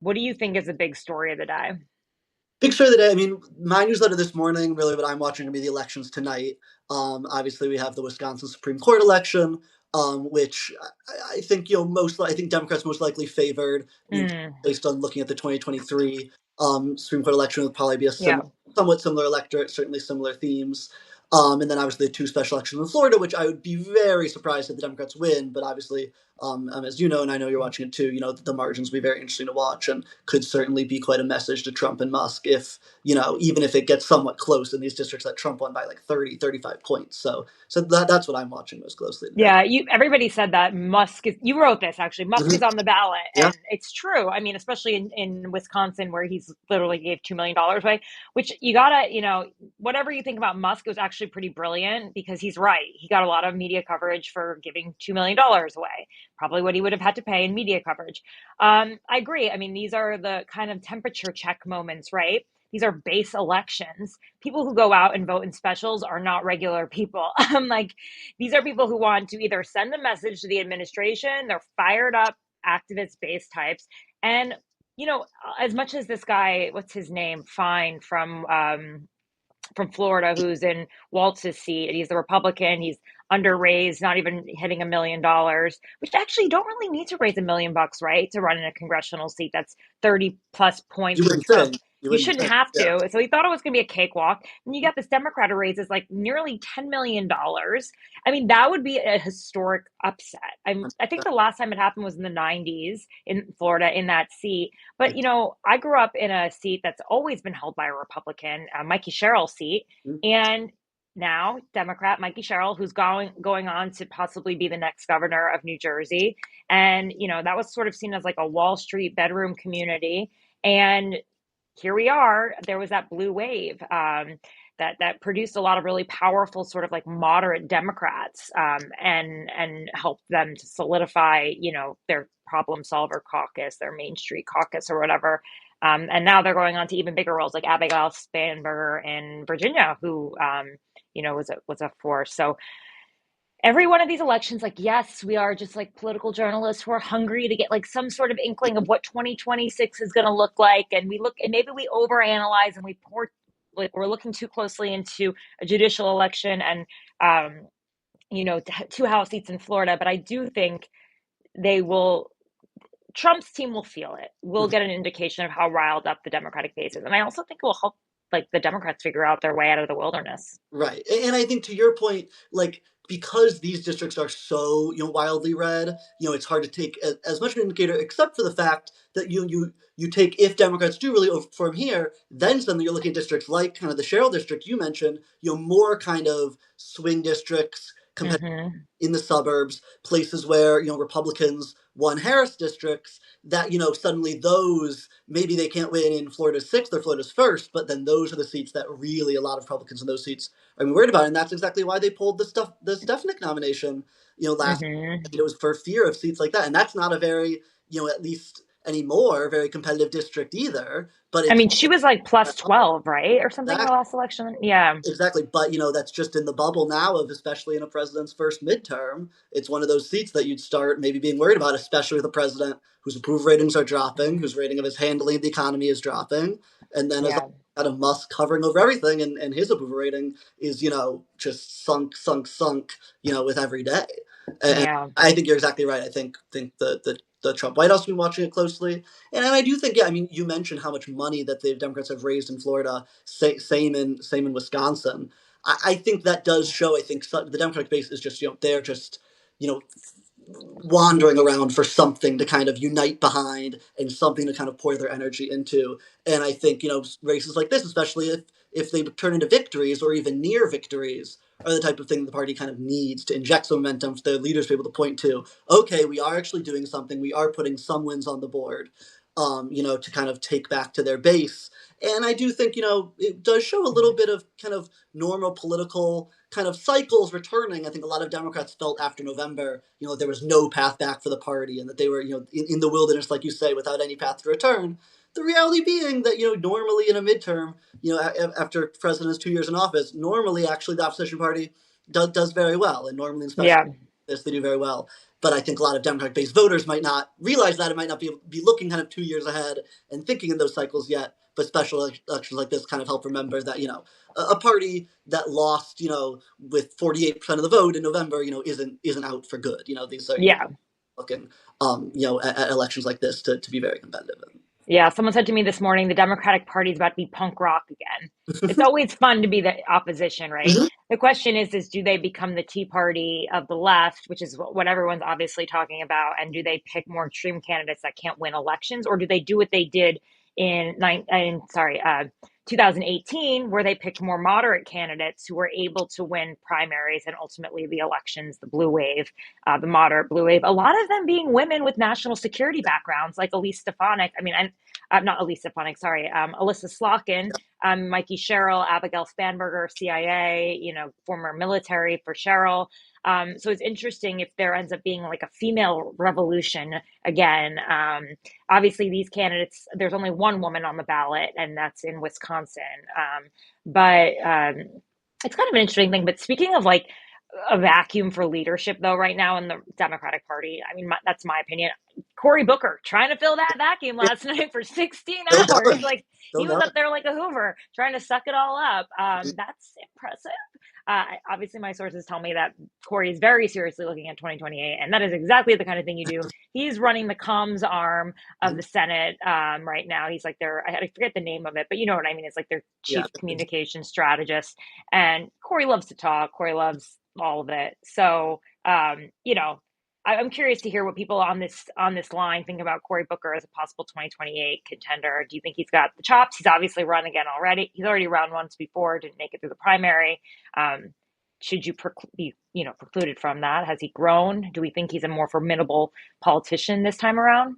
What do you think is the big story of the day? Big story of the day. I mean, my newsletter this morning, really what I'm watching are going to be the elections tonight. Obviously, we have the Wisconsin Supreme Court election, which I think, I think Democrats most likely favored. I mean, Mm, based on looking at the 2023 Supreme Court election, it would probably be a yeah. somewhat similar electorate, certainly similar themes. And then obviously the two special elections in Florida, which I would be very surprised if the Democrats win. But obviously, as you know, and I know you're watching it too, the margins will be very interesting to watch and could certainly be quite a message to Trump and Musk if, even if it gets somewhat close in these districts that Trump won by like 30, 35 points. So that's what I'm watching most closely today. Yeah, everybody said that Musk is, you wrote this actually, Musk is Mhm. on the ballot, Yeah. and it's true. I mean, especially in Wisconsin where he's literally gave $2 million away, which you gotta, whatever you think about Musk, it was actually pretty brilliant because he's right. He got a lot of media coverage for giving $2 million away, probably what he would have had to pay in media coverage. I agree. I mean, these are the kind of temperature check moments, right? These are base elections. People who go out and vote in specials are not regular people. Like, these are people who want to either send a message to the administration, they're fired up activist base types. And, as much as this guy, what's his name? Fine from Florida, who's in Waltz's seat. He's the Republican. He's underraised, not even hitting $1 million, which actually you don't really need to raise $1 million, right? To run in a congressional seat that's 30 plus You points for wouldn't Trump. think. You You wouldn't shouldn't think. have Yeah. to. So he thought it was going to be a cakewalk. And you got this Democrat who raises like nearly $10 million. I mean, that would be a historic upset. I think the last time it happened was in the 90s in Florida in that seat. But, I grew up in a seat that's always been held by a Republican, Mikey Sherrill's seat. And now Democrat Mikey Sherrill, who's going on to possibly be the next governor of New Jersey. And, that was sort of seen as like a Wall Street bedroom community. And here we are. There was that blue wave that produced a lot of really powerful, sort of like moderate Democrats, and helped them to solidify, their problem solver caucus, their Main Street caucus, or whatever. And now they're going on to even bigger roles, like Abigail Spanberger in Virginia, who was a force. So every one of these elections, like, yes, we are just like political journalists who are hungry to get like some sort of inkling of what 2026 is going to look like. And we look, and maybe we overanalyze and like we're looking too closely into a judicial election and, two House seats in Florida. But I do think they will, Trump's team will feel it. We'll Mhm. get an indication of how riled up the Democratic base is. And I also think it will help like the Democrats figure out their way out of the wilderness. Right. And I think to your point, like, because these districts are so, wildly red, it's hard to take as much of an indicator, except for the fact that you take, if Democrats do really overperform here, then suddenly you're looking at districts like kind of the Sherrill district you mentioned, more kind of swing districts, Hmm. in the suburbs, places where, Republicans won Harris districts, that, suddenly those, maybe they can't win in Florida's sixth or Florida's first, but then those are the seats that really a lot of Republicans in those seats are worried about. And that's exactly why they pulled the Stefanik nomination, last, Hmm. it was for fear of seats like that. And that's not a very, at least anymore, very competitive district either, but I it's mean, she was like plus 12, right? Or something in the last election. Yeah. exactly, but that's just in the bubble now of, especially in a president's first midterm. It's one of those seats that you'd start maybe being worried about, especially with a president whose approval ratings are dropping, whose rating of his handling of the economy is dropping, and then as Yeah. kind of Musk covering over everything, and his approval rating is just sunk with every day. And Yeah. I think you're exactly right. I think the Trump White House has been watching it closely, and I do think, yeah. I mean, you mentioned how much money that the Democrats have raised in Florida. Same in Wisconsin. I think that does show. I think the Democratic base is just, they're just, you know wandering around for something to kind of unite behind and something to kind of pour their energy into. And I think, races like this, especially if they turn into victories or even near victories, are the type of thing the party kind of needs to inject some momentum for their leaders to be able to point to. Okay, we are actually doing something. We are putting some wins on the board. To kind of take back to their base. And I do think, it does show a little bit of kind of normal political kind of cycles returning. I think a lot of Democrats felt after November, there was no path back for the party and that they were, in the wilderness, like you say, without any path to return. The reality being that, normally in a midterm, after president is 2 years in office, normally actually the opposition party does very well. And normally, especially Yeah. this, they do very well. But I think a lot of Democratic-based voters might not realize that, and might not be looking kind of 2 years ahead and thinking in those cycles yet. But special elections like this kind of help remember that, a party that lost, with 48% of the vote in November, isn't out for good. These are, Yeah. looking, at elections like this to be very competitive. Yeah, someone said to me this morning, the Democratic Party is about to be punk rock again. It's always fun to be the opposition, right? Mhm. The question is do they become the Tea Party of the left, which is what everyone's obviously talking about, and do they pick more extreme candidates that can't win elections, or do they do what they did in 2018, where they picked more moderate candidates who were able to win primaries and ultimately the elections, the blue wave, the moderate blue wave, a lot of them being women with national security backgrounds, like Elise Stefanik. I mean, I'm not Elise Stefanik, sorry, Alyssa Slotkin, Mikey Sherrill, Abigail Spanberger, CIA, former military for Sherrill. So it's interesting if there ends up being like a female revolution again. Obviously, these candidates, there's only one woman on the ballot, and that's in Wisconsin. But it's kind of an interesting thing. But speaking of like a vacuum for leadership, though, right now in the Democratic Party, I mean, that's my opinion. Cory Booker trying to fill that vacuum last night for 16 Still hours. going. Like Still he was going. up there like a Hoover trying to suck it all up. That's impressive. Obviously, my sources tell me that Cory is very seriously looking at 2028, and that is exactly the kind of thing you do. He's running the comms arm of the Senate right now. He's like I forget the name of it, but you know what I mean. It's like their Yeah. chief communication strategist. And Cory loves to talk. Cory loves all of it. So, I'm curious to hear what people on this line think about Cory Booker as a possible 2028 contender. Do you think he's got the chops? He's obviously run again already. He's already run once before, didn't make it through the primary. Should you be precluded from that? Has he grown? Do we think he's a more formidable politician this time around?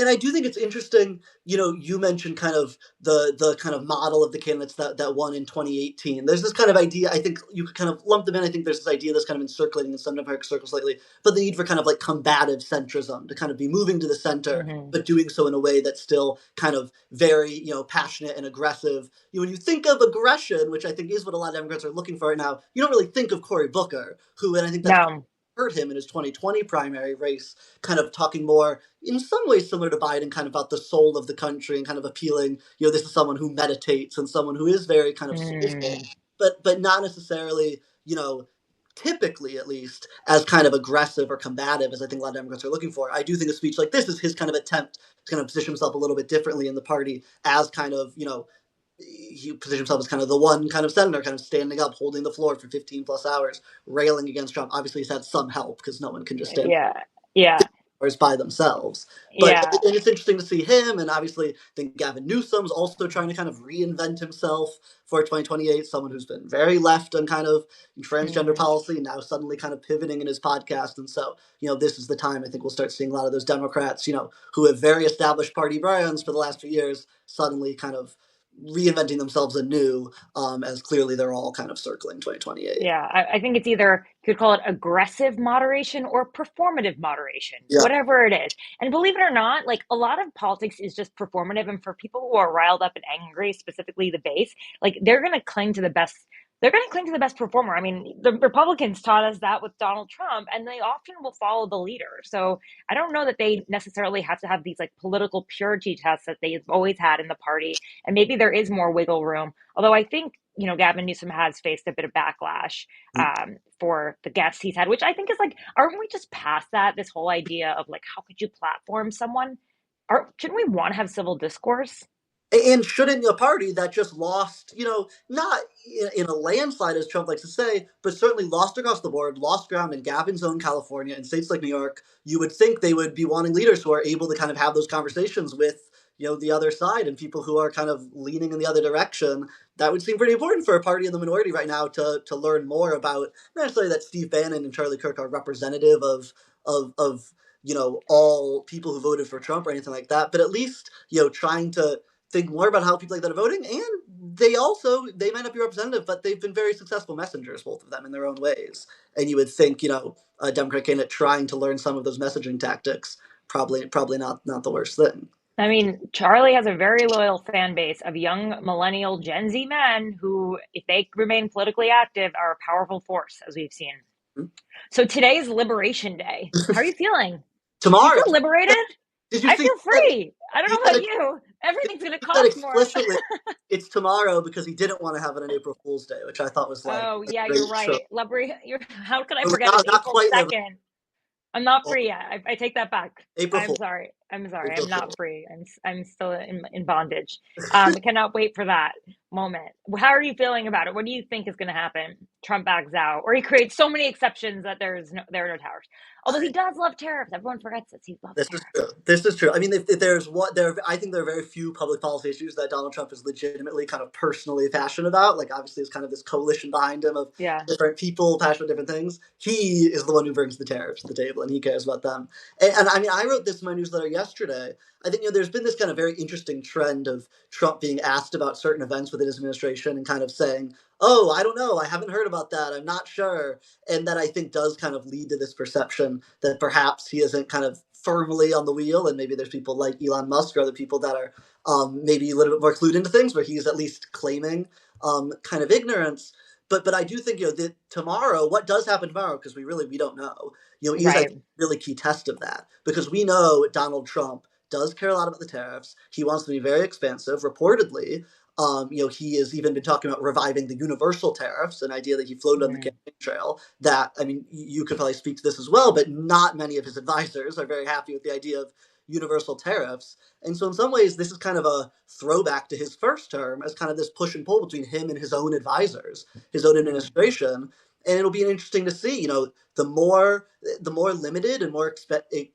And I do think it's interesting. You mentioned kind of the kind of model of the candidates that won in 2018. There's this kind of idea. I think you could kind of lump them in. I think there's this idea that's kind of been circulating in some Democratic circles lately, but the need for kind of like combative centrism to kind of be moving to the center, Mm-hmm. but doing so in a way that's still kind of very passionate and aggressive. When you think of aggression, which I think is what a lot of Democrats are looking for right now, you don't really think of Cory Booker, who, and I think that's No. hurt him in his 2020 primary race, kind of talking more in some ways similar to Biden, kind of about the soul of the country and kind of appealing, this is someone who meditates and someone who is very kind of soulful, Mm, but not necessarily, typically at least as kind of aggressive or combative as I think a lot of Democrats are looking for. I do think a speech like this is his kind of attempt to kind of position himself a little bit differently in the party as kind of, he positioned himself as kind of the one kind of senator kind of standing up, holding the floor for 15 plus hours, railing against Trump. Obviously, he's had some help because no one can just stand yeah. Yeah. by themselves. But Yeah. it's interesting to see him, and obviously, I think Gavin Newsom's also trying to kind of reinvent himself for 2028. Someone who's been very left on kind of transgender Mm, policy, now suddenly kind of pivoting in his podcast. And so, this is the time I think we'll start seeing a lot of those Democrats, who have very established party brands for the last few years, suddenly kind of reinventing themselves anew, as clearly they're all kind of circling 2028. yeah. I think it's either you could call it aggressive moderation or performative moderation, Yeah. whatever it is. And believe it or not, like a lot of politics is just performative. And for people who are riled up and angry, specifically the base, like they're going to cling to the best. They're going to cling to the best performer. I mean, the Republicans taught us that with Donald Trump, and they often will follow the leader. So I don't know that they necessarily have to have these like political purity tests that they've always had in the party. And maybe there is more wiggle room. Although I think, Gavin Newsom has faced a bit of backlash for the guests he's had, which I think is like, aren't we just past that? This whole idea of like, how could you platform someone? Shouldn't we want to have civil discourse? And shouldn't a party that just lost, not in a landslide, as Trump likes to say, but certainly lost across the board, lost ground in Gavin's own California and states like New York, you would think they would be wanting leaders who are able to kind of have those conversations with, the other side and people who are kind of leaning in the other direction. That would seem pretty important for a party in the minority right now to learn more about, not necessarily that Steve Bannon and Charlie Kirk are representative of all people who voted for Trump or anything like that, but at least, trying to think more about how people like that are voting, and they might not be representative, but they've been very successful messengers, both of them in their own ways. And you would think, a Democrat candidate trying to learn some of those messaging tactics, probably not the worst thing. I mean, Charlie has a very loyal fan base of young millennial Gen Z men who, if they remain politically active, are a powerful force, as we've seen. So today is Liberation Day. How are you feeling? Do you Tomorrow. feel liberated? Did you I see feel free. I don't he know said about you. Everything's going to he said cost more. explicitly it's tomorrow because he didn't want to have it on April Fool's Day, which I thought was like Oh, a yeah, you're great show. right. How could I But forget it's not April quite Liberation. 2nd? I'm not free yet. I take that back. April I'm Fool. sorry. I'm sorry. April I'm Fool. not free. I'm still in bondage. Cannot wait for that moment. How are you feeling about it? What do you think is going to happen? Trump backs out, or he creates so many exceptions that there are no towers. Although he does love tariffs. Everyone forgets this. He loves This is tariffs. true. This is true. I mean, if there's what there, I think there are very few public policy issues that Donald Trump is legitimately kind of personally passionate about. Like, obviously, there's kind of this coalition behind him of Yeah. different people passionate about different things. He is the one who brings the tariffs to the table, and he cares about them. And I mean, I wrote this in my newsletter yesterday. I think there's been this kind of very interesting trend of Trump being asked about certain events within his administration and kind of saying, "Oh, I don't know. I haven't heard about that. I'm not sure." And that I think does kind of lead to this perception that perhaps he isn't kind of firmly on the wheel, and maybe there's people like Elon Musk or other people that are maybe a little bit more clued into things, where he's at least claiming kind of ignorance. But I do think that tomorrow, what does happen tomorrow, because we don't know, is I think Right. really key test of that, because we know Donald Trump does care a lot about the tariffs. He wants to be very expansive. Reportedly, he has even been talking about reviving the universal tariffs, an idea that he floated on the Mm. campaign trail. That, I mean, you could probably speak to this as well, but not many of his advisors are very happy with the idea of universal tariffs. And so, in some ways, this is kind of a throwback to his first term as kind of this push and pull between him and his own advisors, his own Mm. administration. And it'll be interesting to see, the more limited and more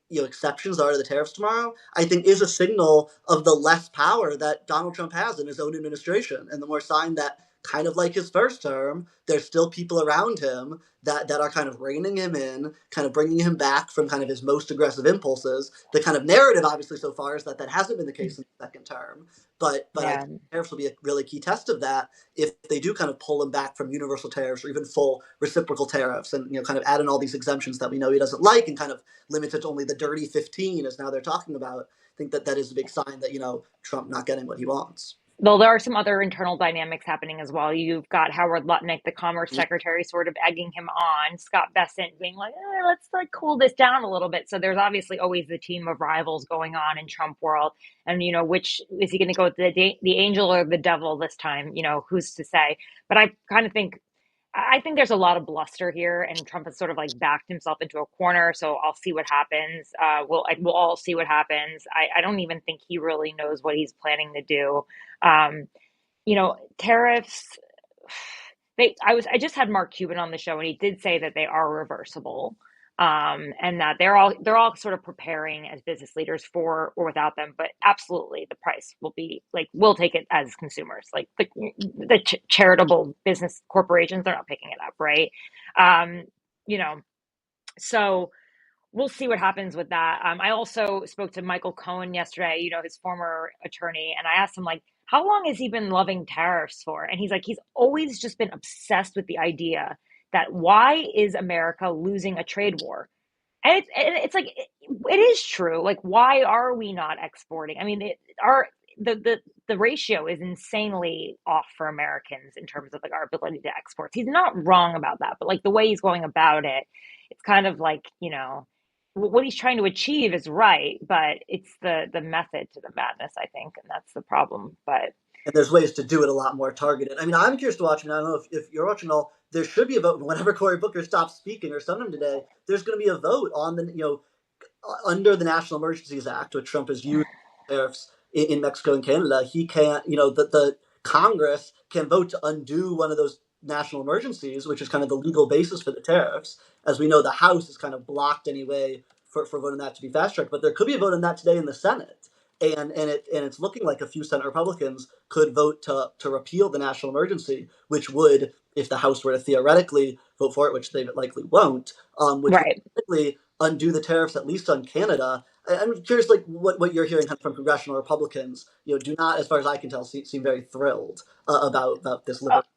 exceptions there are to the tariffs tomorrow, I think is a signal of the less power that Donald Trump has in his own administration, and the more sign that, kind of like his first term, there's still people around him that are kind of reining him in, kind of bringing him back from kind of his most aggressive impulses. The kind of narrative, obviously, so far is that that hasn't been the case in the second term, but I Yeah. think tariffs will be a really key test of that if they do kind of pull him back from universal tariffs or even full reciprocal tariffs, and kind of add in all these exemptions that we know he doesn't like, and kind of limit it to only the dirty 15, as now they're talking about. I think that that is a big sign that Trump not getting what he wants. Though there are some other internal dynamics happening as well. You've got Howard Lutnick, the Commerce Secretary, sort of egging him on. Scott Bessent being like, let's like cool this down a little bit. So there's obviously always the team of rivals going on in Trump world. And, which is he going to go with the angel or the devil this time? Who's to say? But I think there's a lot of bluster here, and Trump has sort of like backed himself into a corner. So I'll see what happens. We'll all see what happens. I don't even think he really knows what he's planning to do. Um, Tariffs. I just had Mark Cuban on the show, and he did say that they are reversible, and that they're all sort of preparing as business leaders for or without them. But absolutely, the price will be like we'll take it as consumers, like the charitable business corporations. They're not picking it up, right? Um, you know, so we'll see what happens with that. I also spoke to Michael Cohen yesterday, his former attorney, and I asked him, like, how long has he been loving tariffs for? And he's like, he's always just been obsessed with the idea that why is America losing a trade war? And it's like it is true. Like, why are we not exporting? I mean, the ratio is insanely off for Americans in terms of like our ability to export. He's not wrong about that, but like the way he's going about it, it's kind of like what he's trying to achieve is right, but it's the method to the madness, I think, and that's the problem. But And there's ways to do it a lot more targeted. I mean, I'm curious to watch, and I don't know if you're watching all. There should be a vote whenever Cory Booker stops speaking or sometime today. There's going to be a vote on under the National Emergencies Act, which Trump has used tariffs in Mexico and Canada. He can't, the Congress can vote to undo one of those national emergencies, which is kind of the legal basis for the tariffs. As we know, the House is kind of blocked anyway for voting that to be fast tracked. But there could be a vote on that today in the Senate. And it's looking like a few Senate Republicans could vote to repeal the national emergency, which would, if the House were to theoretically vote for it, which they likely won't, which would right. likely undo the tariffs at least on Canada. I'm curious, like what you're hearing from congressional Republicans. Do not, as far as I can tell, seem very thrilled about this Uh, liberty.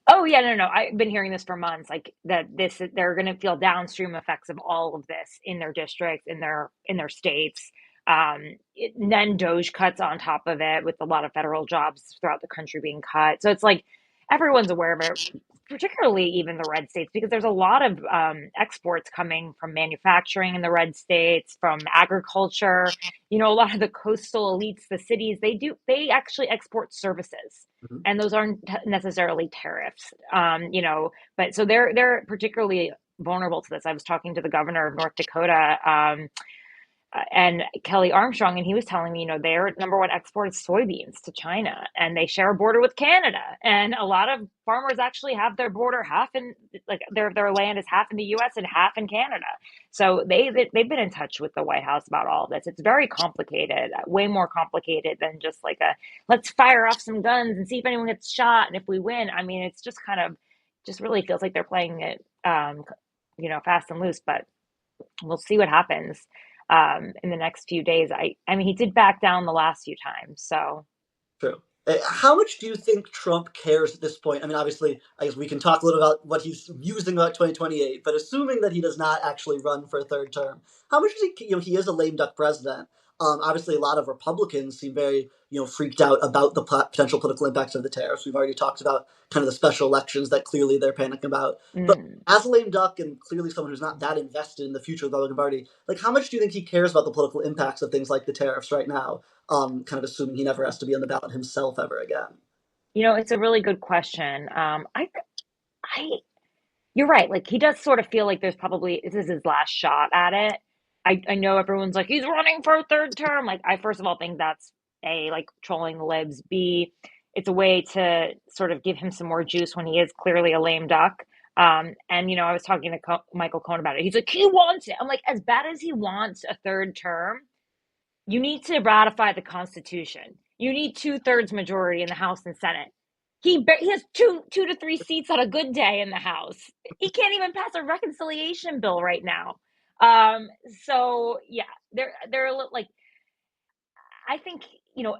Oh yeah, no, no. I've been hearing this for months, like that they're going to feel downstream effects of all of this in their districts, in their states. And then Doge cuts on top of it, with a lot of federal jobs throughout the country being cut. So it's like everyone's aware of it. particularly even the red states, because there's a lot of exports coming from manufacturing in the red states, from agriculture. A lot of the coastal elites, the cities, they actually export services, Mhm. and those aren't necessarily tariffs. But so they're particularly vulnerable to this. I was talking to the governor of North Dakota, and Kelly Armstrong, and he was telling me, their number one export is soybeans to China, and they share a border with Canada. And a lot of farmers actually have their border half in, like their land is half in the U.S. and half in Canada. So they've been in touch with the White House about all of this. It's very complicated, way more complicated than just like a let's fire off some guns and see if anyone gets shot, and if we win. I mean, it's just kind of just really feels like they're playing it, fast and loose. But we'll see what happens in the next few days. I mean, he did back down the last few times, so. True. How much do you think Trump cares at this point? I mean, obviously, I guess we can talk a little about what he's musing about 2028, but assuming that he does not actually run for a third term, how much does he is a lame duck president. Obviously, a lot of Republicans seem very, freaked out about the potential political impacts of the tariffs. We've already talked about kind of the special elections that clearly they're panicking about. But Mm. as a lame duck and clearly someone who's not that invested in the future of the Republican Party, like how much do you think he cares about the political impacts of things like the tariffs right now? Kind of assuming he never has to be on the ballot himself ever again. It's a really good question. I, you're right. Like he does sort of feel like there's probably this is his last shot at it. I know everyone's like he's running for a third term. Like I first of all think that's A, like trolling the libs. B, it's a way to sort of give him some more juice when he is clearly a lame duck. And I was talking to Michael Cohen about it. He's like he wants it. I'm like, as bad as he wants a third term, you need to ratify the Constitution. You need 2/3 majority in the House and Senate. He has two to three seats on a good day in the House. He can't even pass a reconciliation bill right now. So yeah, they're like, I think,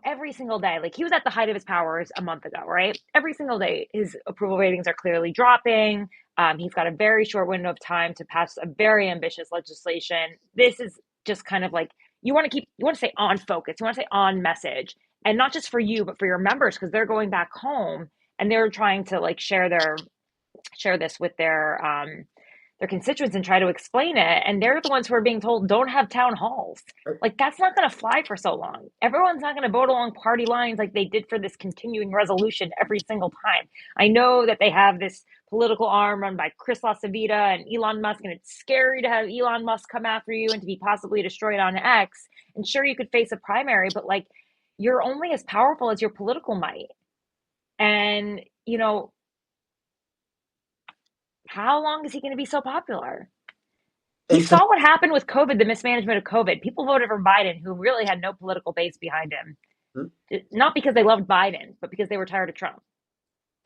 every single day, like he was at the height of his powers a month ago, right? Every single day, his approval ratings are clearly dropping. He's got a very short window of time to pass a very ambitious legislation. This is just kind of like you want to stay on focus, you want to stay on message, and not just for you, but for your members, because they're going back home and they're trying to like share this with their constituents and try to explain it, and they're the ones who are being told don't have town halls. Like that's not going to fly for so long. Everyone's not going to vote along party lines like they did for this continuing resolution every single time. I know that they have this political arm run by Chris LaCivita and Elon Musk, and it's scary to have Elon Musk come after you and to be possibly destroyed on X. And sure, you could face a primary, but like you're only as powerful as your political might. And how long is he going to be so popular? You And to saw what happened with COVID, the mismanagement of COVID. People voted for Biden who really had no political base behind him. Not because they loved Biden, but because they were tired of Trump.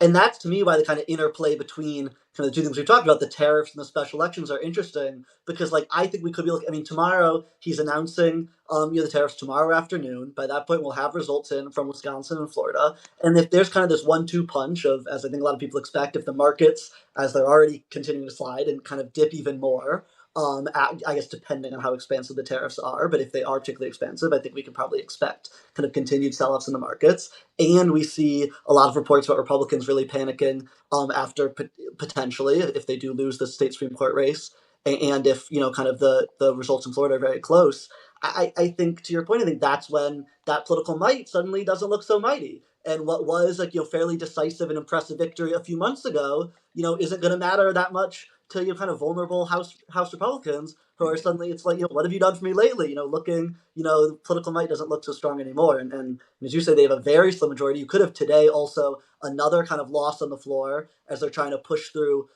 and that's to me why the kind of interplay between kind of the two things we've talked about, the tariffs and the special elections, are interesting because, like, I think we could be looking. I mean, tomorrow he's announcing, the tariffs tomorrow afternoon. By that point, we'll have results in from Wisconsin and Florida, and if there's kind of this 1-2 punch of, as I think a lot of people expect, if the markets, as they're already continuing to slide and kind of dip even more. I guess depending on how expansive the tariffs are, but if they are particularly expansive, I think we can probably expect kind of continued sell-offs in the markets. And we see a lot of reports about Republicans really panicking after potentially if they do lose the state Supreme Court race, and if kind of the results in Florida are very close. I think to your point, I think that's when that political might suddenly doesn't look so mighty. And what was like fairly decisive and impressive victory a few months ago, isn't going to matter that much to kind of vulnerable House Republicans who are suddenly, it's like, what have you done for me lately? Looking, the political might doesn't look so strong anymore. And as you say, they have a very slim majority. You could have today also another kind of loss on the floor as they're trying to push through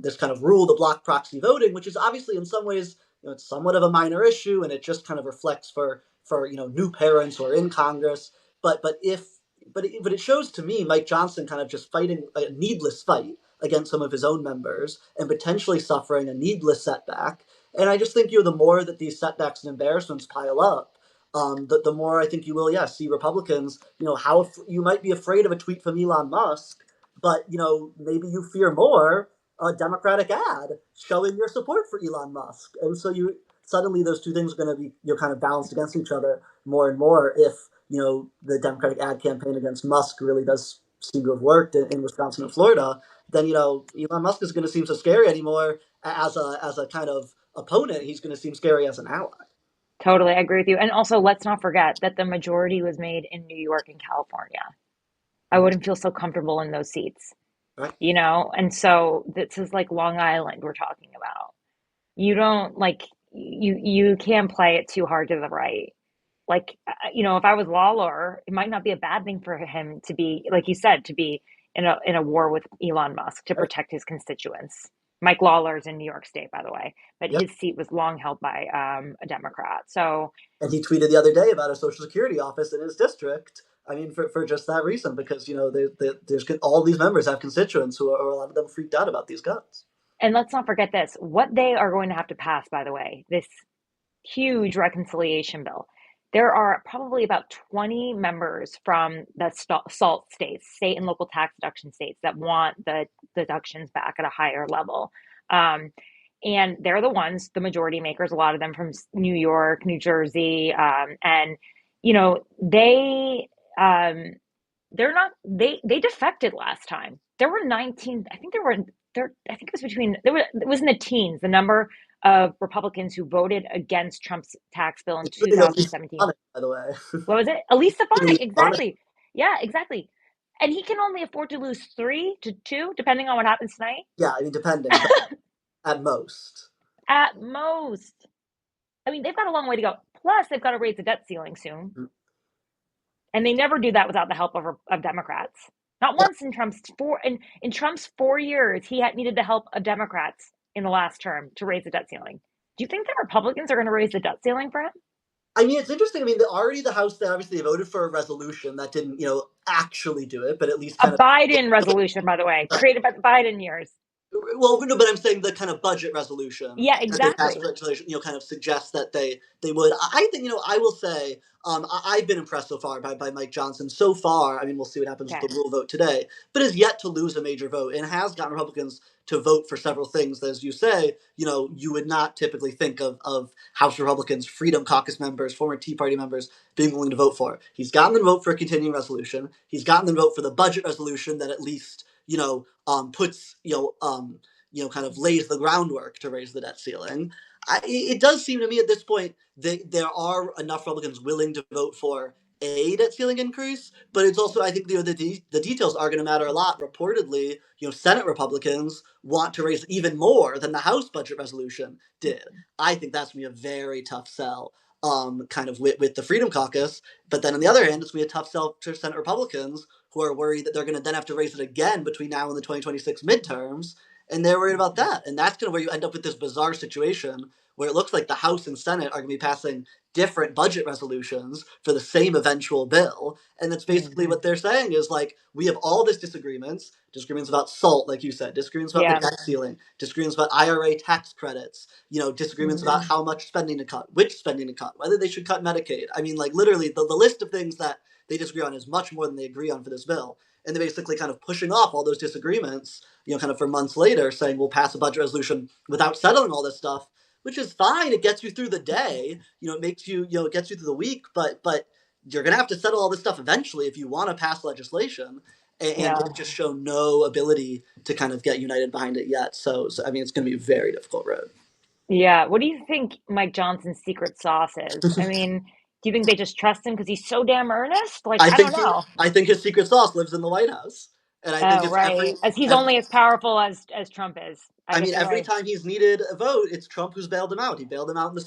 this kind of rule, the block proxy voting, which is obviously in some ways, it's somewhat of a minor issue, and it just kind of reflects for new parents who are in Congress. But it shows to me Mike Johnson kind of just fighting a needless fight against some of his own members and potentially suffering a needless setback. And I just think the more that these setbacks and embarrassments pile up, the more I think you will, see Republicans. How you might be afraid of a tweet from Elon Musk, but maybe you fear more a Democratic ad showing your support for Elon Musk, and so you suddenly those two things are going to be kind of balanced against each other more and more if the Democratic ad campaign against Musk really does seem to have worked in Wisconsin and Florida, then Elon Musk is going to seem so scary anymore as a kind of opponent. He's going to seem scary as an ally. Totally, I agree with you. And also, let's not forget that the majority was made in New York and California. I Mhm. wouldn't feel so comfortable in those seats, Right? And so this is like Long Island we're talking about. You don't like you can't play it too hard to the right. Like, if I was Lawler, it might not be a bad thing for him to be, like you said, to be in a war with Elon Musk to Right? protect his constituents. Mike Lawler's in New York State, by the way, but Yep. his seat was long held by a Democrat. So, And he tweeted the other day about a Social Security office in his district. I mean, for just that reason, because there's all these members have constituents who are a lot of them freaked out about these guns. and let's not forget this: what they are going to have to pass, by the way, this huge reconciliation bill. There are probably about 20 members from the SALT states, state and local tax deduction states, that want the deductions back at a higher level. Um, and they're the ones, the majority makers, a lot of them from New York, New Jersey. And, they're not, they defected last time. There were 19, I think I think it was it was in the teens, the number of Republicans who voted against Trump's tax bill in Including Elise 2017. Stefanik, by the way. What was it? Elise Elise Stefanik, Stefanik. exactly. Yeah, exactly. And he can only afford to lose 3 to 2, depending on what happens tonight. Yeah, I mean, depending, but at most. At most. I mean, they've got a long way to go. Plus, they've got to raise the debt ceiling soon. And they never do that without the help of Democrats. Not Yeah, once in Trump's 4 years, he had needed the help of Democrats in the last term to raise the debt ceiling. Do you think that Republicans are going to raise the debt ceiling for him? I mean, it's interesting. I mean, already the House, they obviously voted for a resolution that didn't, actually do it, but at least A kind of. Biden resolution, by the way, created by the Biden years. Well, no, but I'm saying the kind of budget resolution Yeah, that they passed exactly. legislation, kind of suggests that they would. I think, I will say, I've been impressed so far by Mike Johnson. So far, I mean, we'll see what happens with Okay. the rule vote today, but is yet to lose a major vote and has gotten Republicans to vote for several things that, as you say, you would not typically think of House Republicans, Freedom Caucus members, former Tea Party members being willing to vote for. He's gotten them to vote for a continuing resolution. He's gotten them to vote for the budget resolution that at least puts kind of lays the groundwork to raise the debt ceiling. It does seem to me at this point that there are enough Republicans willing to vote for a debt ceiling increase, but it's also, I think, the details are going to matter a lot. Reportedly, Senate Republicans want to raise even more than the House budget resolution did. I think that's going to be a very tough sell. Kind of with the Freedom Caucus, but then on the other hand, it's going to be a tough sell to Senate Republicans who are worried that they're going to then have to raise it again between now and the 2026 midterms, and they're worried about that. And that's kind of where you end up with this bizarre situation where it looks like the House and Senate are going to be passing different budget resolutions for the same eventual bill. And that's basically Mm-hmm. what they're saying is like, we have all this disagreements about SALT, like you said, disagreements about the Yeah. debt ceiling, disagreements about IRA tax credits, disagreements about Mm-hmm. how much spending to cut, which spending to cut, whether they should cut Medicaid. I mean, like literally the list of things that they disagree on is much more than they agree on for this bill. And they're basically kind of pushing off all those disagreements, kind of for months later, saying we'll pass a budget resolution without settling all this stuff, which is fine. It gets you through the day. It makes you, it gets you through the week, but you're going to have to settle all this stuff eventually if you want to pass legislation. And Yeah. they've just shown no ability to kind of get united behind it yet. So I mean, it's going to be a very difficult road. Yeah. What do you think Mike Johnson's secret sauce is? I mean, do you think they just trust him because he's so damn earnest? Like, I I don't think know. I think his secret sauce lives in the White House, and I think Oh, it's right. As he's only as powerful as Trump is. I I guess mean, you're every right. time he's needed a vote, it's Trump who's bailed him out. He bailed him out in the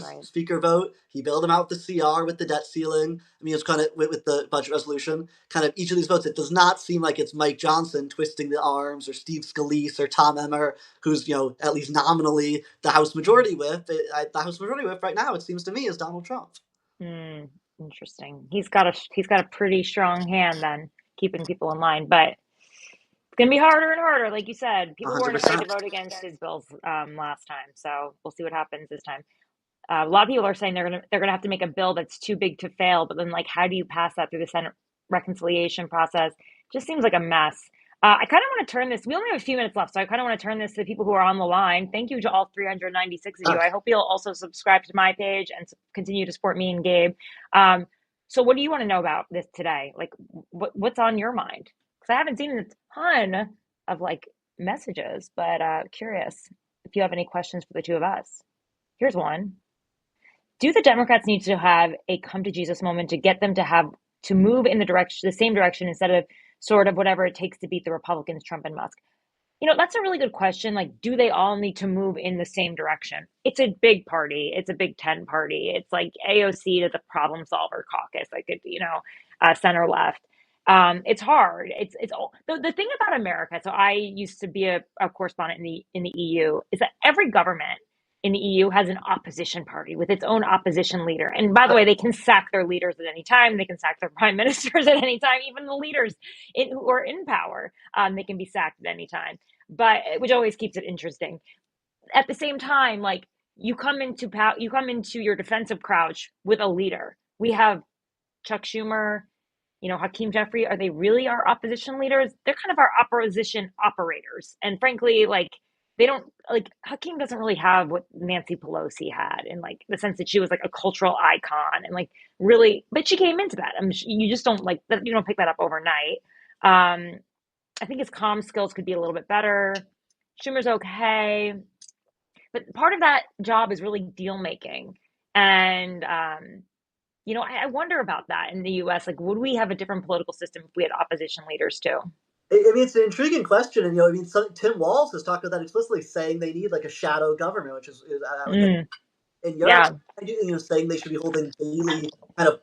Right. speaker vote. He bailed him out with the CR, with the debt ceiling. I mean, it's kind of with the budget resolution. Kind of each of these votes, it does not seem like it's Mike Johnson twisting the arms, or Steve Scalise, or Tom Emmer, who's at least nominally the House Majority Whip. The House Majority Whip right now, it seems to me, is Donald Trump. Hmm. Interesting. He's got a pretty strong hand then, keeping people in line, but it's gonna be harder and harder, like you said. One People hundred weren't afraid to percent. vote against his bills last time, so we'll see what happens this time. A lot of people are saying they're gonna have to make a bill that's too big to fail, but then like, how do you pass that through the Senate reconciliation process? Just seems like a mess. I kind of want to turn this. We only have a few minutes left, so I kind of want to turn this to the people who are on the line. Thank you to all 396 of you. I hope you'll also subscribe to my page and continue to support me and Gabe. So, what do you want to know about this today? Like, what's on your mind? Because I haven't seen a ton of like messages, but curious if you have any questions for the two of us. Here's one. Do the Democrats need to have a come to Jesus moment to get them to move in the same direction instead of sort of whatever it takes to beat the Republicans, Trump and Musk? That's a really good question. Like, do they all need to move in the same direction? It's a big party. It's a Big Ten party. It's like AOC to the Problem Solver Caucus, like, center left. It's hard. It's all the thing about America. So I used to be a correspondent in the EU. Is that every government in the EU has an opposition party with its own opposition leader. And by the way, they can sack their leaders at any time. They can sack their prime ministers at any time. Even the leaders who are in power, they can be sacked at any time. But which always keeps it interesting. At the same time, like you come into your defensive crouch with a leader. We have Chuck Schumer, Hakeem Jeffrey. Are they really our opposition leaders? They're kind of our opposition operators. And frankly, like they don't like Hakeem doesn't really have what Nancy Pelosi had in like the sense that she was like a cultural icon and like really, but she came into that. I mean, you just don't like that. You don't pick that up overnight. I think his comm skills could be a little bit better. Schumer's okay, but part of that job is really deal making. And I wonder about that in the U.S. Like, would we have a different political system if we had opposition leaders too? I mean, it's an intriguing question, and Tim Walz has talked about that explicitly, saying they need like a shadow government, which is in Europe, Yeah, saying they should be holding daily kind of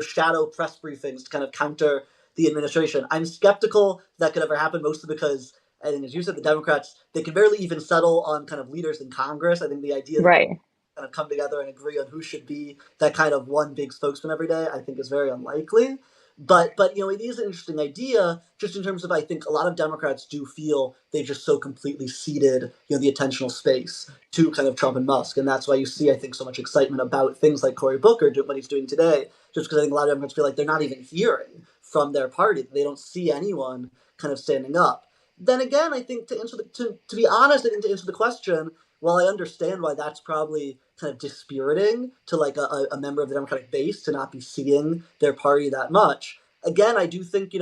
shadow press briefings to kind of counter the administration. I'm skeptical that could ever happen, mostly because I think, as you said, the Democrats, they can barely even settle on kind of leaders in Congress. I think the idea that they right. kind of come together and agree on who should be that kind of one big spokesman every day, I think is very unlikely. But it is an interesting idea, just in terms of, I think a lot of Democrats do feel they've just so completely ceded the attentional space to kind of Trump and Musk, and that's why you see, I think, so much excitement about things like Cory Booker what he's doing today, just because I think a lot of Democrats feel like they're not even hearing from their party, they don't see anyone kind of standing up. Then again, I think to be honest, I think to answer the question, while I understand why that's probably kind of dispiriting to like a member of the Democratic base to not be seeing their party that much, again, I do think,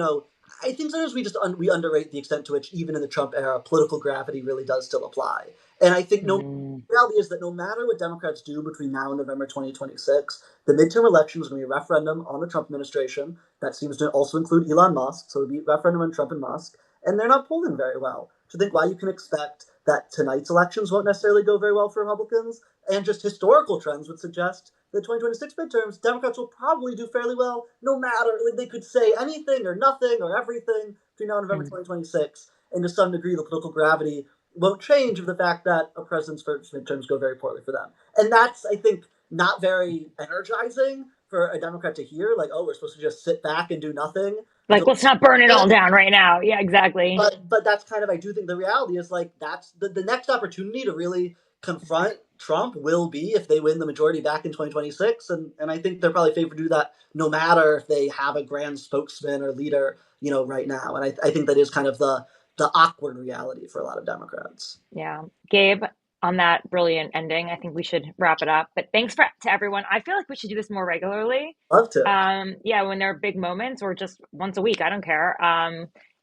I think sometimes we underrate the extent to which, even in the Trump era, political gravity really does still apply. And I think the reality is that no matter what Democrats do between now and November 2026, the midterm election is going to be a referendum on the Trump administration. That seems to also include Elon Musk, so it'll be a referendum on Trump and Musk, and they're not polling very well. So I think why you can expect that tonight's elections won't necessarily go very well for Republicans, and just historical trends would suggest the 2026 midterms, Democrats will probably do fairly well, no matter, like, they could say anything or nothing or everything between now and November 2026, and to some degree the political gravity won't change of the fact that a president's first midterms go very poorly for them. And that's, I think, not very energizing for a Democrat to hear, like, oh, we're supposed to just sit back and do nothing. Like, let's not burn it all down right now. Yeah, exactly. But that's kind of, I do think the reality is, like, that's the next opportunity to really confront Trump will be if they win the majority back in 2026. And I think they're probably favored to do that no matter if they have a grand spokesman or leader, right now. And I think that is kind of the awkward reality for a lot of Democrats. Yeah. Gabe, on that brilliant ending, I think we should wrap it up. But thanks to everyone. I feel like we should do this more regularly. Love to. Yeah, when there are big moments or just once a week, I don't care.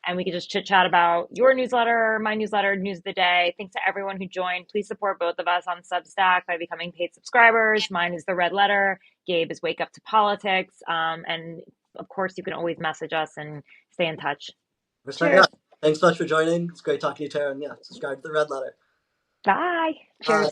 And we could just chit chat about your newsletter, my newsletter, news of the day. Thanks to everyone who joined. Please support both of us on Substack by becoming paid subscribers. Mine is The Red Letter. Gabe is Wake Up to Politics. And of course, you can always message us and stay in touch. Yeah. Thanks so much for joining. It's great talking to you, Tara. And yeah, subscribe to The Red Letter. Bye. Cheers.